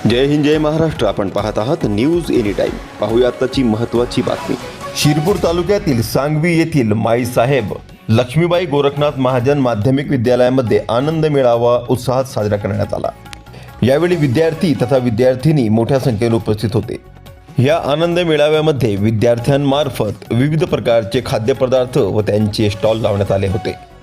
जय हिंद जय महाराष्ट्र. आपण पाहत आहात न्यूज एनी टाइम. पाहूया आताची महत्त्वाची बातमी. शिरपूर तालुक्यातील सांगवी येथील माईसाहेब लक्ष्मीबाई गोरखनाथ महाजन माध्यमिक विद्यालयामध्ये आनंद मेळावा उत्साहात साजरा करण्यात आला. यावेळी विद्यार्थी तथा विद्यार्थिनी मोठ्या संख्येने उपस्थित होते. या आनंद मेळाव्यामध्ये विद्यार्थ्यांमार्फत विविध प्रकारचे खाद्यपदार्थ व त्यांचे स्टॉल लावण्यात आले होते.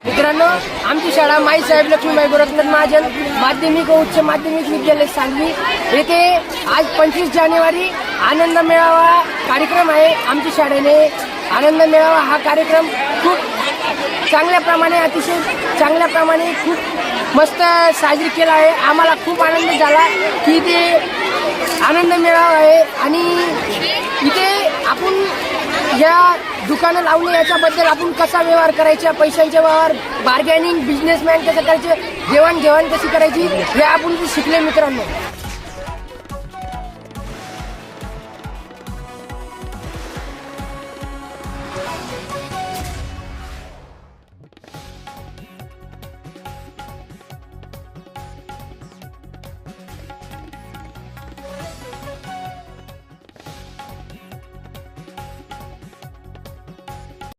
मित्रांनो, आमची शाळा माईसाहेब लक्ष्मीबाई गोरखनाथ महाजन माध्यमिक व उच्च माध्यमिक विद्यालय सांगवी येथे आज 25 जानेवारी आनंद मेळावा कार्यक्रम आहे. आमच्या शाळेने आनंद मेळावा हा कार्यक्रम खूप अतिशय चांगल्या प्रमाणे खूप मस्त साजरी केला आहे. आम्हाला खूप आनंद झाला की इथे आनंद मेळावा आहे आणि इथे आपण या दुकानं लावणे याच्याबद्दल आपण कसा व्यवहार करायचा, पैशांचे व्यवहार, बार्गेनिंग, बिझनेसमॅन कसं करायचे, देवाणघेवाण कशी करायची हे आपण शिकले मित्रांनो.